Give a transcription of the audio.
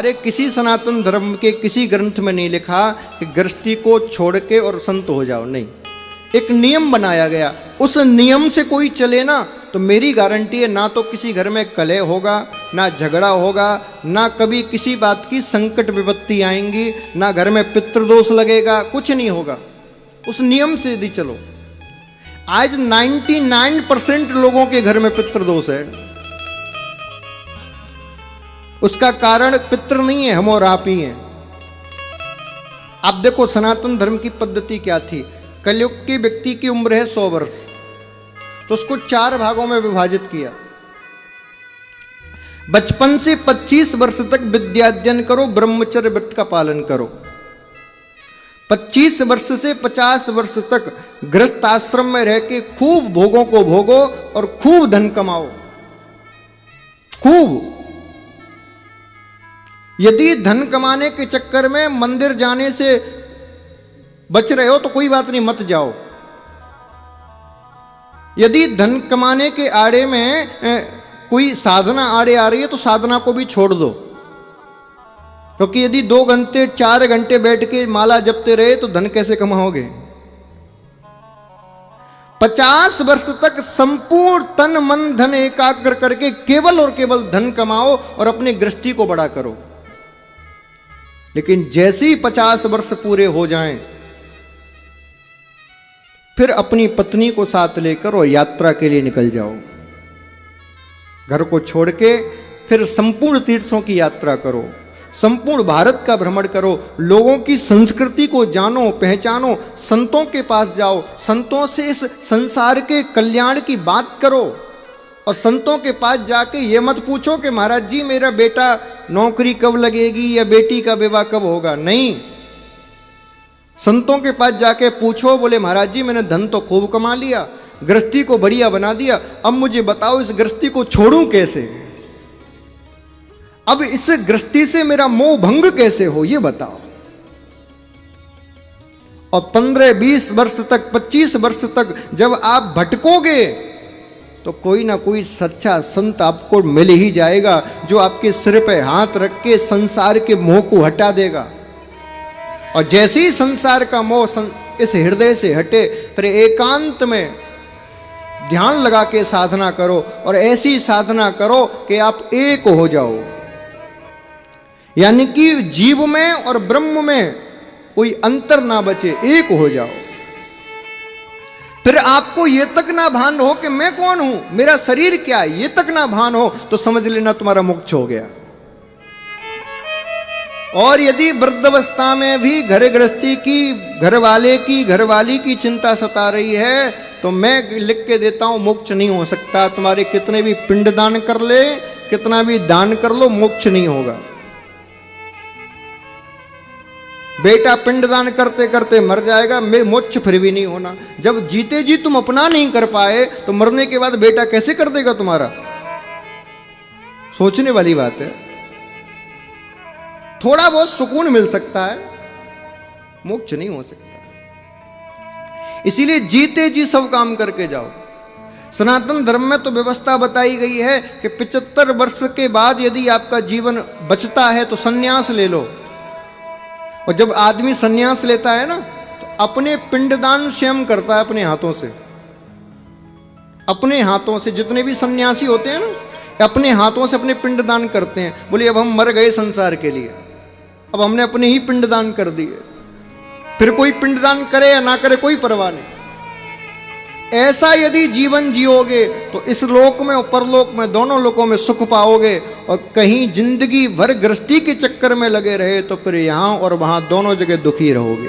अरे किसी सनातन धर्म के किसी ग्रंथ में नहीं लिखा कि गृहस्थी को छोड़ के और संत हो जाओ, नहीं। एक नियम बनाया गया, उस नियम से कोई चले ना तो मेरी गारंटी है ना तो किसी घर में कलह होगा, ना झगड़ा होगा, ना कभी किसी बात की संकट विपत्ति आएंगी, ना घर में पितृदोष लगेगा, कुछ नहीं होगा। उस नियम से यदि चलो। आज 99% लोगों के घर में पितृदोष है। उसका कारण पितृ नहीं है, हम और आप ही हैं। आप देखो सनातन धर्म की पद्धति क्या थी। कलयुग के व्यक्ति की उम्र है 100 वर्ष, तो उसको 4 भागों में विभाजित किया। बचपन से 25 वर्ष तक विद्यार्जन करो, ब्रह्मचर्य व्रत का पालन करो। 25 वर्ष से 50 वर्ष तक गृहस्थ आश्रम में रह के खूब भोगों को भोगो और खूब धन कमाओ, खूब। यदि धन कमाने के चक्कर में मंदिर जाने से बच रहे हो तो कोई बात नहीं, मत जाओ। यदि धन कमाने के आड़े में कोई साधना आड़े आ रही है तो साधना को भी छोड़ दो, क्योंकि यदि 2 घंटे 4 घंटे बैठ के माला जपते रहे तो धन कैसे कमाओगे। 50 वर्ष तक संपूर्ण तन मन धन एकाग्र करके केवल और केवल धन कमाओ और अपनी गृहस्थी को बड़ा करो। लेकिन जैसे ही 50 वर्ष पूरे हो जाएं, फिर अपनी पत्नी को साथ लेकर और यात्रा के लिए निकल जाओ। घर को छोड़ के फिर संपूर्ण तीर्थों की यात्रा करो, संपूर्ण भारत का भ्रमण करो, लोगों की संस्कृति को जानो पहचानो, संतों के पास जाओ, संतों से इस संसार के कल्याण की बात करो। और संतों के पास जाके ये मत पूछो कि महाराज जी मेरा बेटा नौकरी कब लगेगी या बेटी का विवाह कब होगा, नहीं। संतों के पास जाके पूछो, बोले महाराज जी मैंने धन तो खूब कमा लिया, गृहस्थी को बढ़िया बना दिया, अब मुझे बताओ इस गृहस्थी को छोड़ूं कैसे, अब इस गृहस्थी से मेरा मोह भंग कैसे हो, ये बताओ। और 15-20 वर्ष तक 25 वर्ष तक जब आप भटकोगे तो कोई ना कोई सच्चा संत आपको मिल ही जाएगा, जो आपके सिर पे हाथ रख के संसार के मोह को हटा देगा। और जैसे ही संसार का मोह इस हृदय से हटे, फिर एकांत में ध्यान लगा के साधना करो और ऐसी साधना करो कि आप एक हो जाओ, यानी कि जीव में और ब्रह्म में कोई अंतर ना बचे, एक हो जाओ। फिर आपको ये तक ना भान हो कि मैं कौन हूं, मेरा शरीर क्या है, ये तक ना भान हो तो समझ लेना तुम्हारा मोक्ष हो गया। और यदि वृद्धावस्था में भी घर गृहस्थी की, घरवाली की चिंता सता रही है तो मैं लिख के देता हूं मोक्ष नहीं हो सकता। तुम्हारे कितने भी पिंडदान कर ले, कितना भी दान कर लो, मोक्ष नहीं होगा। बेटा पिंडदान करते करते मर जाएगा, मोक्ष फिर भी नहीं होना। जब जीते जी तुम अपना नहीं कर पाए तो मरने के बाद बेटा कैसे कर देगा तुम्हारा, सोचने वाली बात है। थोड़ा बहुत सुकून मिल सकता है, मोक्ष नहीं हो सकता। इसीलिए जीते जी सब काम करके जाओ। सनातन धर्म में तो व्यवस्था बताई गई है कि 75 वर्ष के बाद यदि आपका जीवन बचता है तो सन्यास ले लो। और जब आदमी सन्यास लेता है ना तो अपने पिंडदान स्वयं करता है, अपने हाथों से। अपने हाथों से जितने भी सन्यासी होते हैं ना, अपने हाथों से अपने पिंडदान करते हैं। बोले अब हम मर गए संसार के लिए, अब हमने अपने ही पिंडदान कर दिए, फिर कोई पिंडदान करे या ना करे कोई परवाह नहीं। ऐसा यदि जीवन जियोगे तो इस लोक में और परलोक में, दोनों लोकों में सुख पाओगे। और कहीं जिंदगी भर गृहस्थी के चक्कर में लगे रहे तो फिर यहां और वहां दोनों जगह दुखी रहोगे।